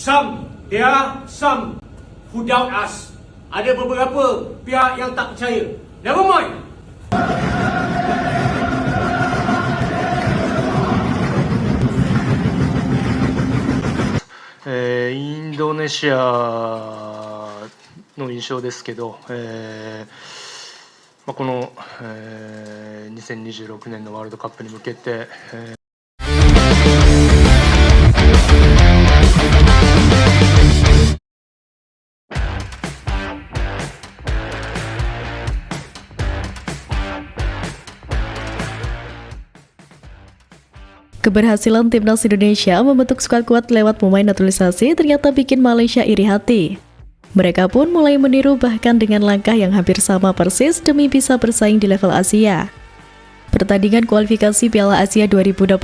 There are some who doubt us. Ada beberapa pihak yang tak percaya. Never mind. eh, インドネシアの印象ですけど、この、2026年のワールドカップに向けて、Keberhasilan timnas Indonesia membentuk skuad kuat lewat pemain naturalisasi ternyata bikin Malaysia iri hati. Mereka pun mulai meniru bahkan dengan langkah yang hampir sama persis demi bisa bersaing di level Asia. Pertandingan kualifikasi Piala Asia 2027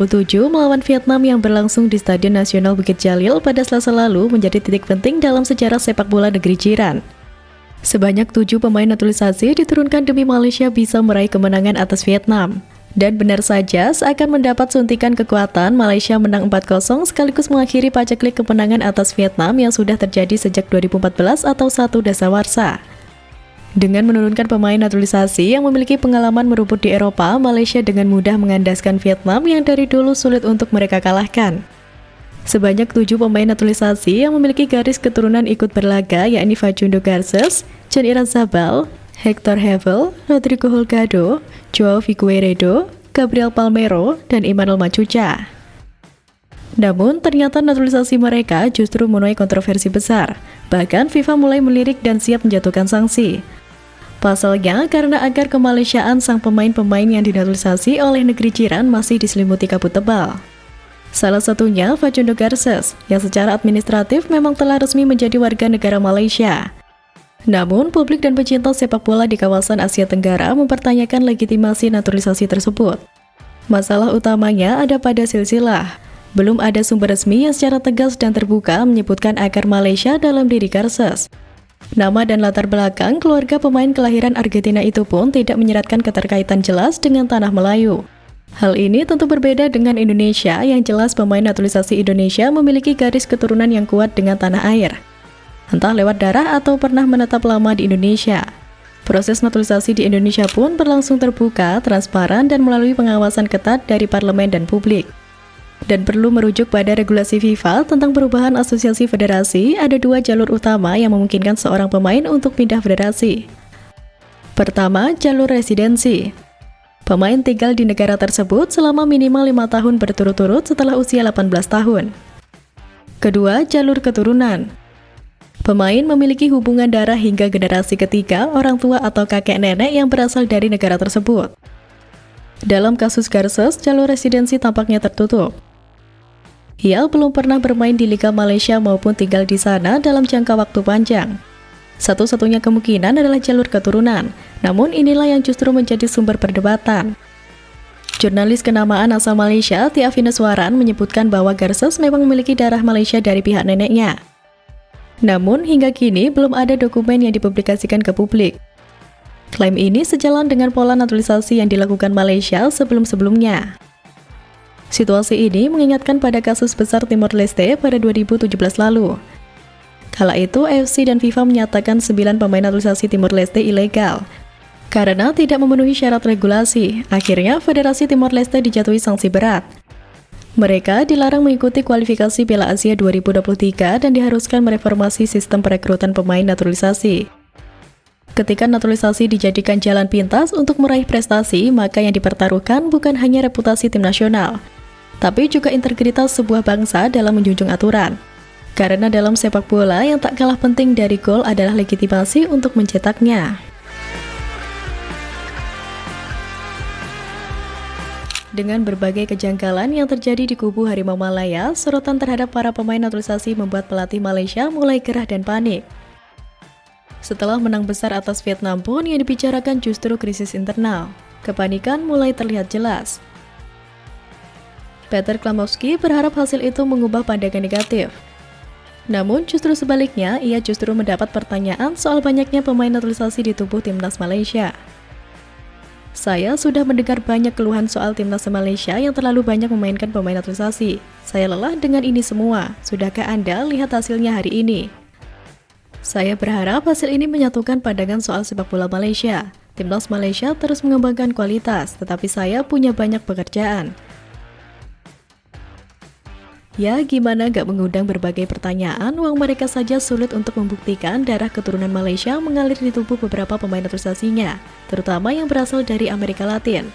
melawan Vietnam yang berlangsung di Stadion Nasional Bukit Jalil pada Selasa lalu menjadi titik penting dalam sejarah sepak bola negeri jiran. Sebanyak 7 pemain naturalisasi diturunkan demi Malaysia bisa meraih kemenangan atas Vietnam. Dan benar saja, seakan mendapat suntikan kekuatan, Malaysia menang 4-0 sekaligus mengakhiri paceklik kemenangan atas Vietnam yang sudah terjadi sejak 2014 atau 1 dasawarsa. Dengan menurunkan pemain naturalisasi yang memiliki pengalaman merumput di Eropa, Malaysia dengan mudah mengandaskan Vietnam yang dari dulu sulit untuk mereka kalahkan. Sebanyak 7 pemain naturalisasi yang memiliki garis keturunan ikut berlaga, yakni Facundo Garces, John Irazabal, Hector Hevel, Rodrigo Holgado, Joao Figueiredo, Gabriel Palmeiro, dan Emmanuel Machuca. Namun, ternyata naturalisasi mereka justru menuai kontroversi besar. Bahkan FIFA mulai melirik dan siap menjatuhkan sanksi. Pasalnya, karena agar kemalaysiaan sang pemain-pemain yang dinaturalisasi oleh negeri jiran masih diselimuti kabut tebal. Salah satunya Facundo Garces, yang secara administratif memang telah resmi menjadi warga negara Malaysia. Namun, publik dan pecinta sepak bola di kawasan Asia Tenggara mempertanyakan legitimasi naturalisasi tersebut. Masalah utamanya ada pada silsilah. Belum ada sumber resmi yang secara tegas dan terbuka menyebutkan akar Malaysia dalam diri Garces. Nama dan latar belakang keluarga pemain kelahiran Argentina itu pun tidak menyeratkan keterkaitan jelas dengan tanah Melayu. Hal ini tentu berbeda dengan Indonesia yang jelas pemain naturalisasi Indonesia memiliki garis keturunan yang kuat dengan tanah air. Entah lewat darah atau pernah menetap lama di Indonesia. Proses naturalisasi di Indonesia pun berlangsung terbuka, transparan, dan melalui pengawasan ketat dari parlemen dan publik. Dan perlu merujuk pada regulasi FIFA tentang perubahan asosiasi federasi, ada 2 jalur utama yang memungkinkan seorang pemain untuk pindah federasi. Pertama, jalur residensi. Pemain tinggal di negara tersebut selama minimal 5 tahun berturut-turut setelah usia 18 tahun. Kedua, jalur keturunan. Pemain memiliki hubungan darah hingga generasi ketiga, orang tua atau kakek nenek yang berasal dari negara tersebut. Dalam kasus Garces, jalur residensi tampaknya tertutup. Ia belum pernah bermain di Liga Malaysia maupun tinggal di sana dalam jangka waktu panjang. Satu-satunya kemungkinan adalah jalur keturunan, namun inilah yang justru menjadi sumber perdebatan. Jurnalis kenamaan asal Malaysia, Tia Vineswaran, menyebutkan bahwa Garces memang memiliki darah Malaysia dari pihak neneknya. Namun, hingga kini belum ada dokumen yang dipublikasikan ke publik. Klaim ini sejalan dengan pola naturalisasi yang dilakukan Malaysia sebelum-sebelumnya. Situasi ini mengingatkan pada kasus besar Timor Leste pada 2017 lalu. Kala itu, AFC dan FIFA menyatakan 9 pemain naturalisasi Timor Leste ilegal. Karena tidak memenuhi syarat regulasi, akhirnya Federasi Timor Leste dijatuhi sanksi berat. Mereka dilarang mengikuti kualifikasi Piala Asia 2023 dan diharuskan mereformasi sistem perekrutan pemain naturalisasi. Ketika naturalisasi dijadikan jalan pintas untuk meraih prestasi, maka yang dipertaruhkan bukan hanya reputasi tim nasional, tapi juga integritas sebuah bangsa dalam menjunjung aturan. Karena dalam sepak bola yang tak kalah penting dari gol adalah legitimasi untuk mencetaknya. Dengan berbagai kejanggalan yang terjadi di kubu Harimau Malaya, sorotan terhadap para pemain naturalisasi membuat pelatih Malaysia mulai gerah dan panik. Setelah menang besar atas Vietnam pun yang dibicarakan justru krisis internal. Kepanikan mulai terlihat jelas. Peter Klamowski berharap hasil itu mengubah pandangan negatif. Namun justru sebaliknya, ia justru mendapat pertanyaan soal banyaknya pemain naturalisasi di tubuh timnas Malaysia. Saya sudah mendengar banyak keluhan soal timnas Malaysia yang terlalu banyak memainkan pemain naturalisasi. Saya lelah dengan ini semua. Sudahkah Anda lihat hasilnya hari ini? Saya berharap hasil ini menyatukan pandangan soal sepak bola Malaysia. Timnas Malaysia terus mengembangkan kualitas, tetapi saya punya banyak pekerjaan. Ya, gimana gak mengundang berbagai pertanyaan, uang mereka saja sulit untuk membuktikan darah keturunan Malaysia mengalir di tubuh beberapa pemain naturalisasinya, terutama yang berasal dari Amerika Latin.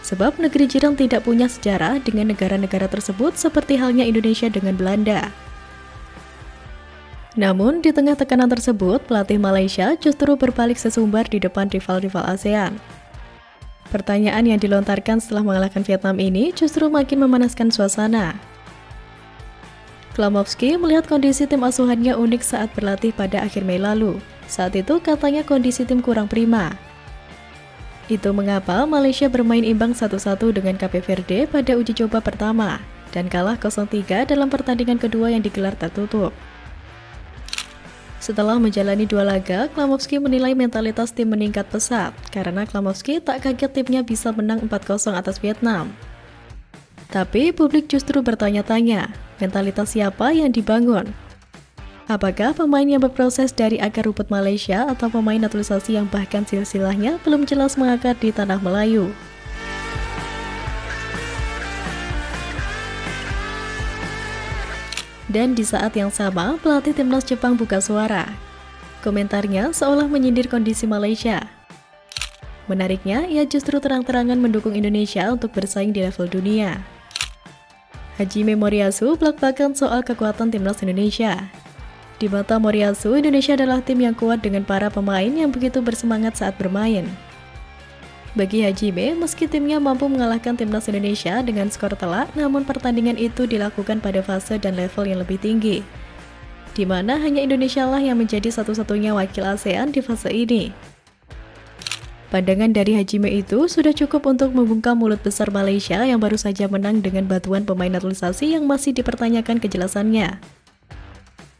Sebab negeri jiran tidak punya sejarah dengan negara-negara tersebut seperti halnya Indonesia dengan Belanda. Namun, di tengah tekanan tersebut, pelatih Malaysia justru berbalik sesumbar di depan rival-rival ASEAN. Pertanyaan yang dilontarkan setelah mengalahkan Vietnam ini justru makin memanaskan suasana. Klamovski melihat kondisi tim asuhannya unik saat berlatih pada akhir Mei lalu. Saat itu katanya kondisi tim kurang prima. Itu mengapa Malaysia bermain imbang 1-1 dengan Cape Verde pada uji coba pertama dan kalah 0-3 dalam pertandingan kedua yang digelar tertutup. Setelah menjalani 2 laga, Klamovski menilai mentalitas tim meningkat pesat karena Klamovski tak kaget timnya bisa menang 4-0 atas Vietnam. Tapi publik justru bertanya-tanya, mentalitas siapa yang dibangun? Apakah pemain yang berproses dari akar rumput Malaysia atau pemain naturalisasi yang bahkan silsilahnya belum jelas mengakar di tanah Melayu? Dan di saat yang sama, pelatih timnas Jepang buka suara. Komentarnya seolah menyindir kondisi Malaysia. Menariknya, ia justru terang-terangan mendukung Indonesia untuk bersaing di level dunia. Hajime Moriyasu belak-belakan soal kekuatan timnas Indonesia. Di mata Moriyasu, Indonesia adalah tim yang kuat dengan para pemain yang begitu bersemangat saat bermain. Bagi Hajime, meski timnya mampu mengalahkan timnas Indonesia dengan skor telak, namun pertandingan itu dilakukan pada fase dan level yang lebih tinggi, di mana hanya Indonesia lah yang menjadi satu-satunya wakil ASEAN di fase ini. Pandangan dari Hajime itu sudah cukup untuk membungkam mulut besar Malaysia yang baru saja menang dengan bantuan pemain naturalisasi yang masih dipertanyakan kejelasannya.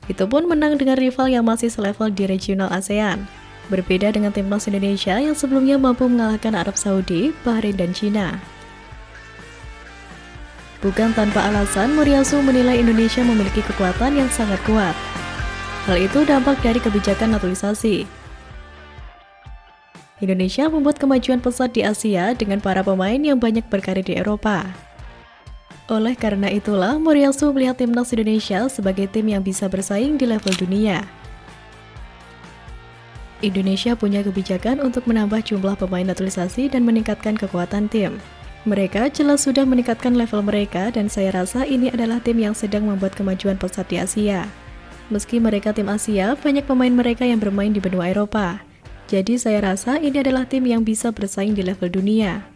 Itu pun menang dengan rival yang masih selevel di regional ASEAN. Berbeda dengan timnas Indonesia yang sebelumnya mampu mengalahkan Arab Saudi, Bahrain, dan Cina. Bukan tanpa alasan, Moriyasu menilai Indonesia memiliki kekuatan yang sangat kuat. Hal itu dampak dari kebijakan naturalisasi. Indonesia membuat kemajuan pesat di Asia dengan para pemain yang banyak berkarir di Eropa. Oleh karena itulah, Moriyasu melihat timnas Indonesia sebagai tim yang bisa bersaing di level dunia. Indonesia punya kebijakan untuk menambah jumlah pemain naturalisasi dan meningkatkan kekuatan tim. Mereka jelas sudah meningkatkan level mereka dan saya rasa ini adalah tim yang sedang membuat kemajuan pesat di Asia. Meski mereka tim Asia, banyak pemain mereka yang bermain di benua Eropa. Jadi saya rasa ini adalah tim yang bisa bersaing di level dunia.